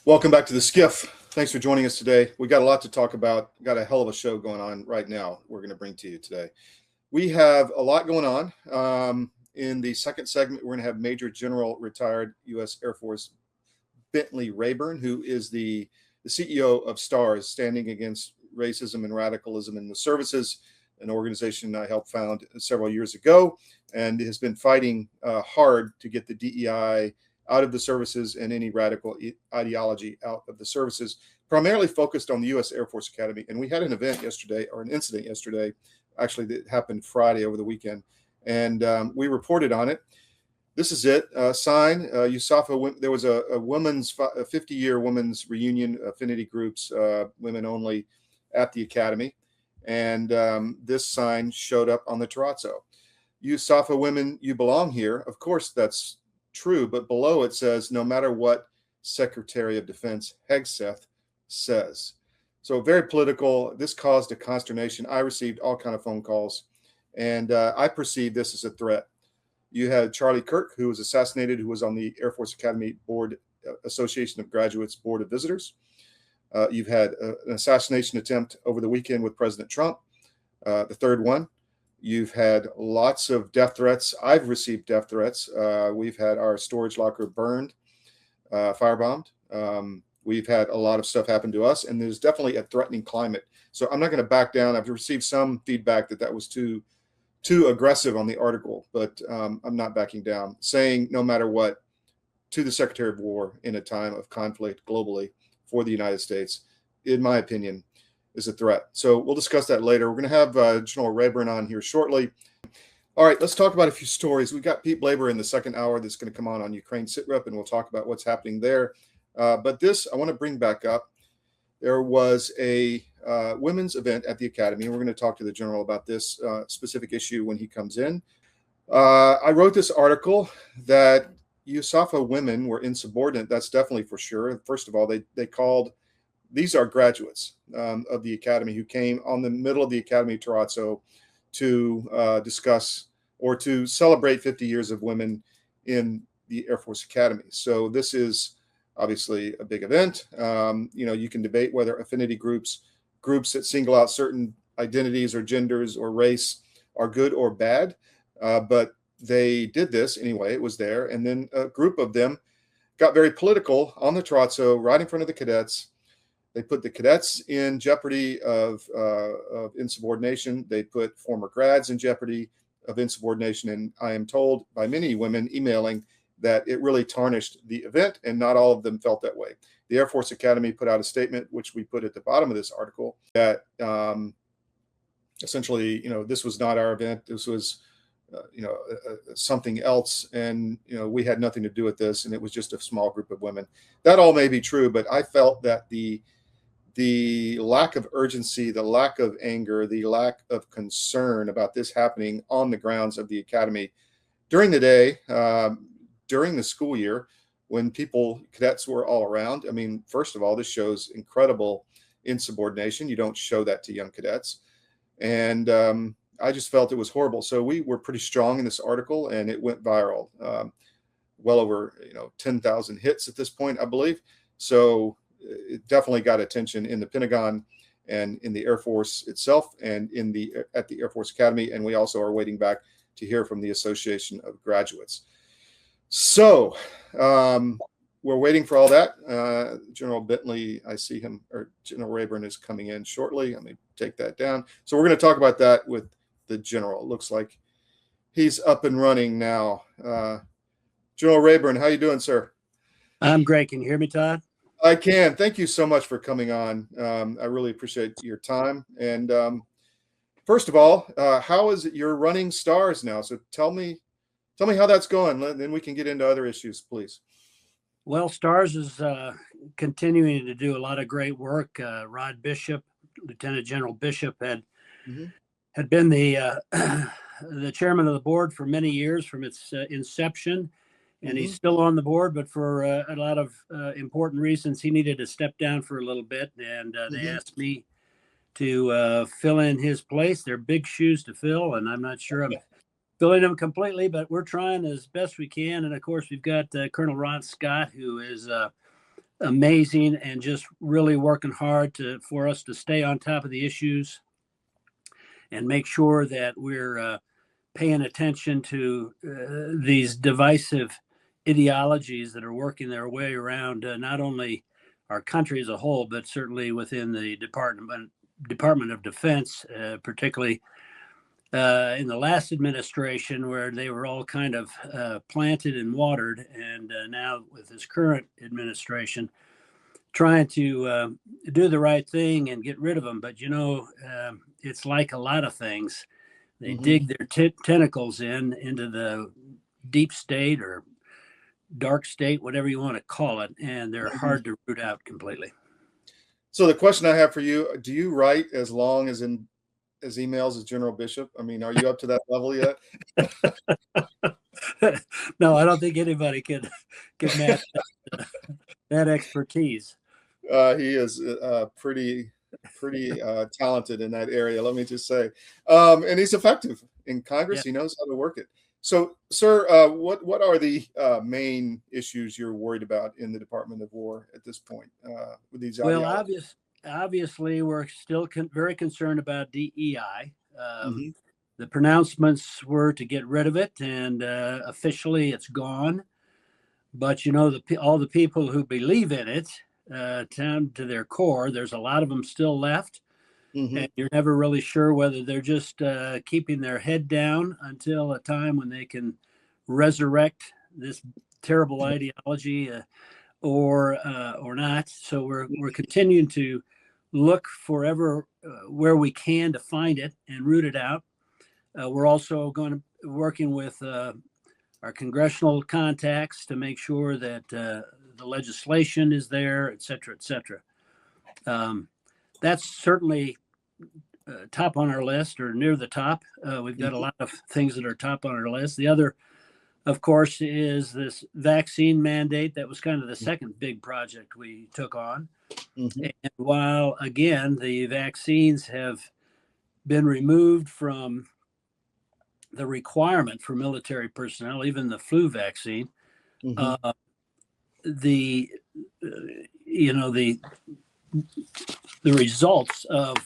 Welcome back to the SCIF. Thanks for joining us today. We got a lot to talk about. Got a hell of a show going on right now. We're going to bring to you today. We have a lot going on. In the second segment, we're going to have Major General retired U.S. Air Force Bentley Rayburn, who is the CEO of STARS, Standing Against Racism and Radicalism in the Services, an organization I helped found several years ago, and has been fighting hard to get the DEI out of the services and any radical ideology out of the services, primarily focused on the U.S. Air Force Academy. And we had an event yesterday, or an incident yesterday, actually, that happened Friday over the weekend. And we reported on it. This is it. Sign USAFA. There was a 50-year women's reunion, affinity groups, women only, at the Academy. And this sign showed up on the terrazzo. USAFA women, you belong here. Of course, that's true, but below it says, no matter what Secretary of Defense Hegseth says. So very political. This caused a consternation. I received all kind of phone calls, and I perceived this as a threat. You had Charlie Kirk, who was assassinated, who was on the Air Force Academy Board, Association of Graduates Board of Visitors. You've had an assassination attempt over the weekend with President Trump, the third one. You've had lots of death threats. I've received death threats. We've had our storage locker burned, firebombed. We've had a lot of stuff happen to us, and there's definitely a threatening climate. So I'm not going to back down. I've received some feedback that was too aggressive on the article, but I'm not backing down. Saying no matter what to the Secretary of War in a time of conflict globally for the United States, in my opinion, is a threat. So we'll discuss that later. We're going to have General Rayburn on here shortly. All right, let's talk about a few stories. We got Pete Blaber in the second hour that's going to come on Ukraine SITREP, and we'll talk about what's happening there. But this, I want to bring back up. There was a women's event at the Academy, and we're going to talk to the General about this specific issue when he comes in. I wrote this article that USAFA women were insubordinate. That's definitely for sure. First of all, they called, these are graduates of the Academy who came on the middle of the Academy terrazzo to discuss or to celebrate 50 years of women in the Air Force Academy. So this is obviously a big event. You can debate whether affinity groups that single out certain identities or genders or race are good or bad, but they did this anyway. It was there. And then a group of them got very political on the terrazzo right in front of the cadets. They put the cadets in jeopardy of insubordination. They put former grads in jeopardy of insubordination. And I am told by many women emailing that it really tarnished the event, and not all of them felt that way. The Air Force Academy put out a statement, which we put at the bottom of this article, that essentially, this was not our event. This was, something else, and we had nothing to do with this, and it was just a small group of women. That all may be true, but I felt that the lack of urgency, the lack of anger, the lack of concern about this happening on the grounds of the Academy during the day, during the school year, when cadets were all around. I mean, first of all, this shows incredible insubordination. You don't show that to young cadets. And I just felt it was horrible. So we were pretty strong in this article, and it went viral. Well over 10,000 hits at this point, I believe. So it definitely got attention in the Pentagon and in the Air Force itself, and at the Air Force Academy. And we also are waiting back to hear from the Association of Graduates. So we're waiting for all that. General Bentley, I see him, or General Rayburn is coming in shortly. Let me take that down. So we're going to talk about that with the General. It looks like he's up and running now. General Rayburn, how you doing, sir? I'm great. Can you hear me, Todd? I can. Thank you so much for coming on. I really appreciate your time. And first of all, how is it you're running STARS now? So tell me how that's going. Then we can get into other issues, please. Well, STARS is continuing to do a lot of great work. Rod Bishop, Lieutenant General Bishop, had been the chairman of the board for many years from its inception. And he's still on the board, but for a lot of important reasons, he needed to step down for a little bit. And they asked me to fill in his place. They're big shoes to fill, and I'm not sure I'm filling them completely, but we're trying as best we can. And of course, we've got Colonel Ron Scott, who is amazing and just really working hard for us to stay on top of the issues and make sure that we're paying attention to these divisive ideologies that are working their way around not only our country as a whole, but certainly within the Department of Defense, particularly in the last administration, where they were all kind of planted and watered, and now with this current administration, trying to do the right thing and get rid of them. But it's like a lot of things. They dig their tentacles into the deep state or dark state, whatever you want to call it, and they're hard to root out completely. So the question I have for you: do you write as long as emails as General Bishop? I mean, are you up to that level yet? No, I don't think anybody can match that expertise. He is pretty talented in that area, let me just say, and he's effective in Congress. Yeah. He knows how to work it. So, sir, what are the main issues you're worried about in the Department of War at this point with these? Well, obviously, we're still very concerned about DEI. The pronouncements were to get rid of it, and officially it's gone. But all the people who believe in it, down to their core, there's a lot of them still left. And you're never really sure whether they're just keeping their head down until a time when they can resurrect this terrible ideology or not. So we're continuing to look forever where we can to find it and root it out. We're also working with our congressional contacts to make sure that the legislation is there, et cetera, et cetera. That's certainly top on our list, or near the top. We've got a lot of things that are top on our list. The other, of course, is this vaccine mandate. That was kind of the second big project we took on. And while, again, the vaccines have been removed from the requirement for military personnel, even the flu vaccine, the results of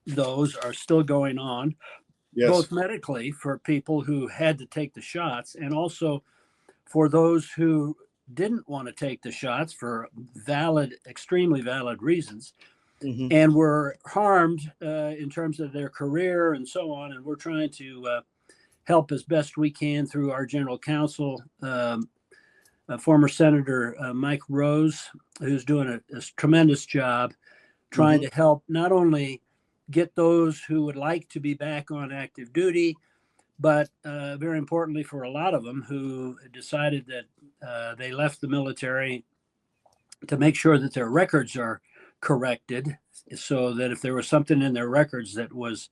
those are still going on, both medically for people who had to take the shots, and also for those who didn't want to take the shots for extremely valid reasons, and were harmed in terms of their career and so on. And we're trying to help as best we can through our general counsel, former Senator Mike Rose, who's doing a tremendous job trying to help not only get those who would like to be back on active duty, but very importantly for a lot of them who decided that they left the military, to make sure that their records are corrected, so that if there was something in their records that was,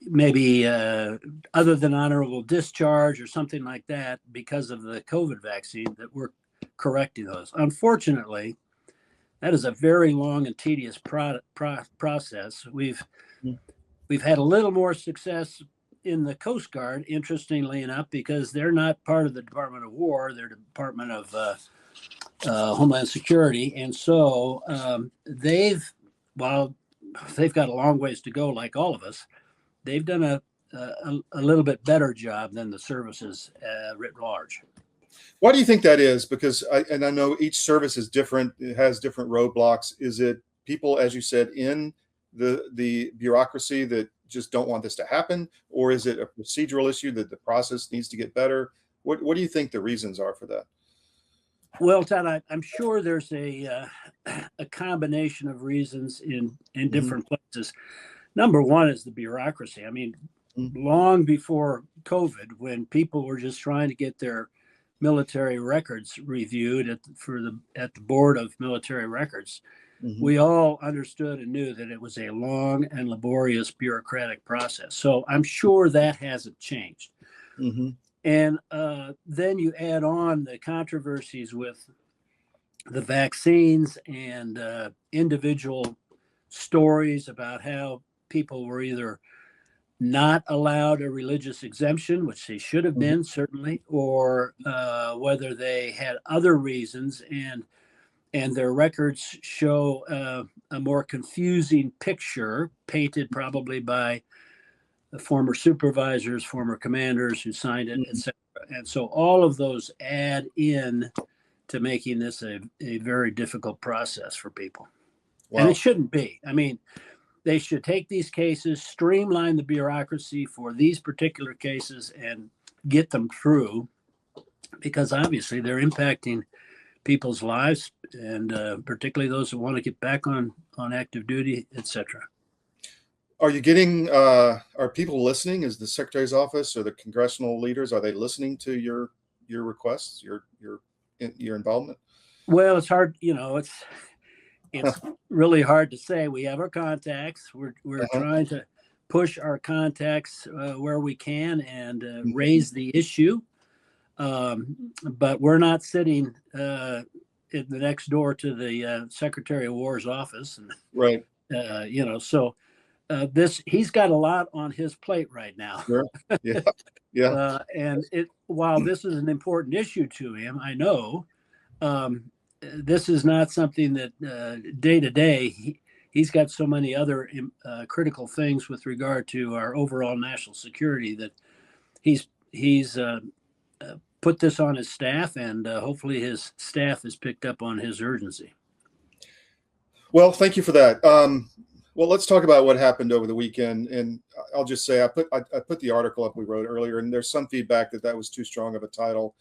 maybe other than honorable discharge or something like that because of the COVID vaccine, that we're correcting those. Unfortunately, that is a very long and tedious process. We've had a little more success in the Coast Guard, interestingly enough, because they're not part of the Department of War; they're the Department of Homeland Security, and so while they've got a long ways to go, like all of us, they've done a little bit better job than the services writ large. Why do you think that is? Because I know each service is different. It has different roadblocks. Is it people, as you said, in the bureaucracy that just don't want this to happen? Or is it a procedural issue that the process needs to get better? What do you think the reasons are for that? Well, Todd, I'm sure there's a combination of reasons in different places. Number one is the bureaucracy. I mean, long before COVID, when people were just trying to get their military records reviewed at the Board of Military Records, we all understood and knew that it was a long and laborious bureaucratic process. So I'm sure that hasn't changed. And then you add on the controversies with the vaccines and individual stories about how people were either not allowed a religious exemption, which they should have been, certainly, or whether they had other reasons, and their records show a more confusing picture painted probably by the former supervisors, former commanders who signed it, etc. And so all of those add in to making this a very difficult process for people. Wow. And it shouldn't be. I mean, they should take these cases, streamline the bureaucracy for these particular cases, and get them through, because obviously they're impacting people's lives, and particularly those who want to get back on active duty, etc. Are you getting, are people listening? Is the Secretary's office or the congressional leaders, are they listening to your requests, your involvement? Well, it's hard, it's really hard to say. We have our contacts. We're trying to push our contacts where we can and raise the issue. But we're not sitting in the next door to the Secretary of War's office. And, right. So he's got a lot on his plate right now. Sure. Yeah. Yeah. And while this is an important issue to him, I know this is not something that day to day, he's got so many other critical things with regard to our overall national security that he's put this on his staff, and hopefully his staff has picked up on his urgency. Well, thank you for that. Well, let's talk about what happened over the weekend. And I'll just say I put the article up we wrote earlier, and there's some feedback that was too strong of a title.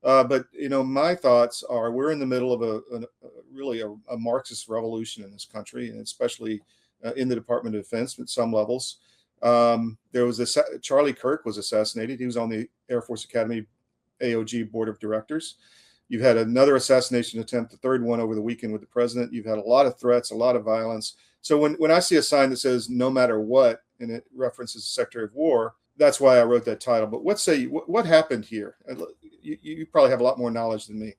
But my thoughts are we're in the middle of really a Marxist revolution in this country, and especially in the Department of Defense at some levels. There was Charlie Kirk was assassinated. He was on the Air Force Academy AOG Board of Directors. You've had another assassination attempt, the third one over the weekend with the president. You've had a lot of threats, a lot of violence. So when I see a sign that says "no matter what" and it references the Secretary of War, that's why I wrote that title. But what happened here? You probably have a lot more knowledge than me.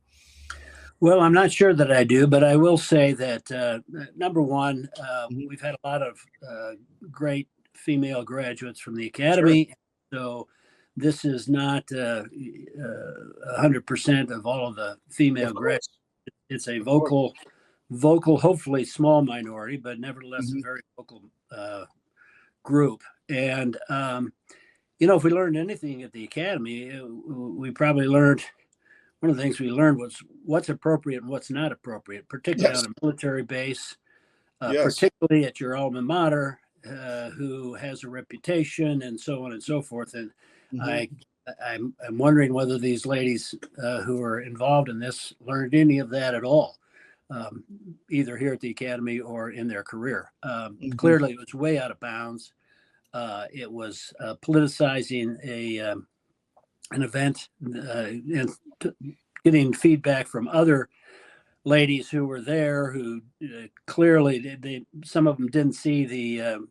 Well, I'm not sure that I do, but I will say that number one, we've had a lot of great female graduates from the academy. Sure. So this is not 100% of all of the female graduates. It's a vocal, hopefully small minority, but nevertheless a very vocal group. And if we learned anything at the academy, we probably learned, one of the things we learned was what's appropriate and what's not appropriate, particularly on a military base, particularly at your alma mater, who has a reputation and so on and so forth. And I'm wondering whether these ladies who are involved in this learned any of that at all, either here at the academy or in their career. Clearly, it was way out of bounds. It was politicizing an event and getting feedback from other ladies who were there who clearly some of them didn't see the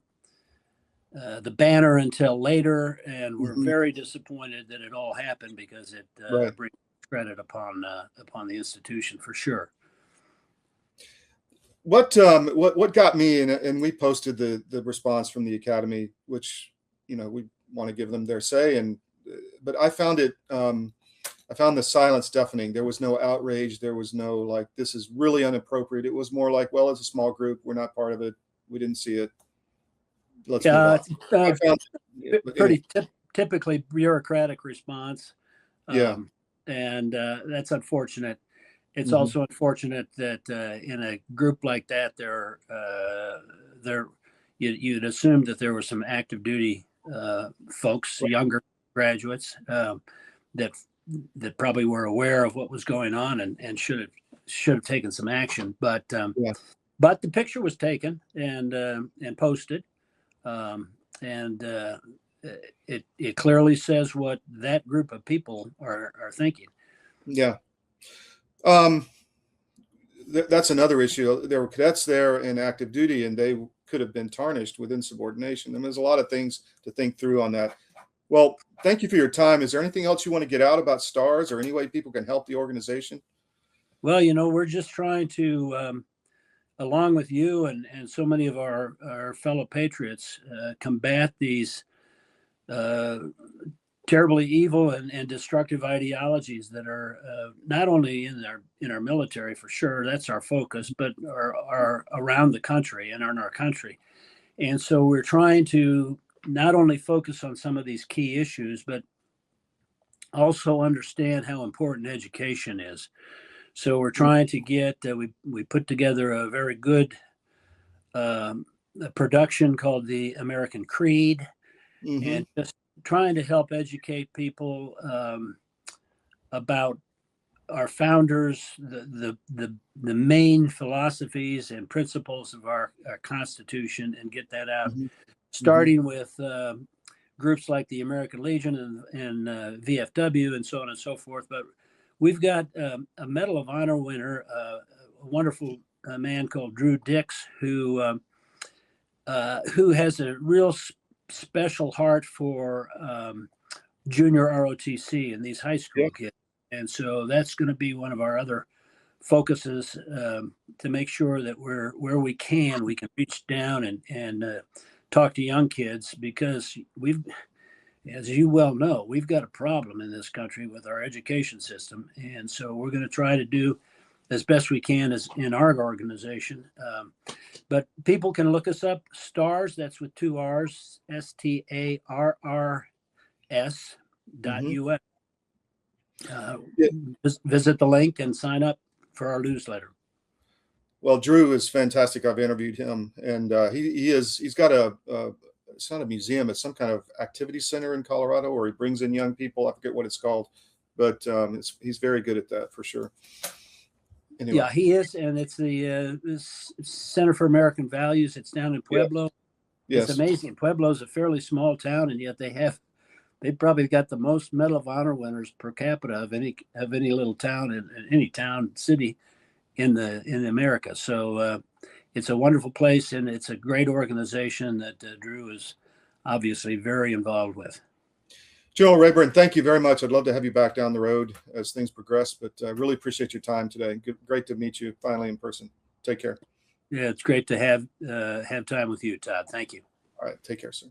banner until later, and were very disappointed that it all happened, because it brings credit upon the institution for sure. What got me, and we posted the response from the academy, which we want to give them their say, but I found the silence deafening. There was no outrage. There was no like, this is really inappropriate. It was more like, well, it's a small group. We're not part of it. We didn't see it. Let's move on. Pretty typically bureaucratic response. And that's unfortunate. It's also unfortunate that in a group like that, you'd assume that there were some active duty folks, younger graduates, that probably were aware of what was going on and should have taken some action. But the picture was taken and posted, and it clearly says what that group of people are thinking. Yeah. That's another issue. There were cadets there in active duty, and they could have been tarnished with insubordination. And there's a lot of things to think through on that. Well, thank you for your time. Is there anything else you want to get out about STARS, or any way people can help the organization? Well, we're just trying to, along with you and so many of our fellow patriots, combat these terribly evil and destructive ideologies that are not only in our military, for sure, that's our focus, but are around the country and in our country. And so we're trying to not only focus on some of these key issues, but also understand how important education is. So we're trying to get, we put together a very good a production called the American Creed, and just trying to help educate people about our founders, the main philosophies and principles of our Constitution, and get that out, starting with groups like the American Legion and VFW and so on and so forth. But we've got a Medal of Honor winner, a wonderful man called Drew Dix, who has a real special heart for junior ROTC and these high school kids. And so that's going to be one of our other focuses, to make sure that where we can reach down and talk to young kids, because as you well know, we've got a problem in this country with our education system. And so we're going to try to do as best we can as in our organization. But people can look us up, STARS, that's with 2 R's, STARRS.us. Visit the link and sign up for our newsletter. Well, Drew is fantastic. I've interviewed him, and he's got it's not a museum, it's some kind of activity center in Colorado where he brings in young people. I forget what it's called, but he's very good at that for sure. Anyway. Yeah, he is, and it's the Center for American Values. It's down in Pueblo. Yes. It's amazing. Pueblo's a fairly small town, and yet they probably got the most Medal of Honor winners per capita of any little town in any city in America. So it's a wonderful place, and it's a great organization that Drew is obviously very involved with. General Rayburn, thank you very much. I'd love to have you back down the road as things progress, but I really appreciate your time today. Great to meet you finally in person. Take care. Yeah, it's great to have time with you, Todd. Thank you. All right, take care, sir.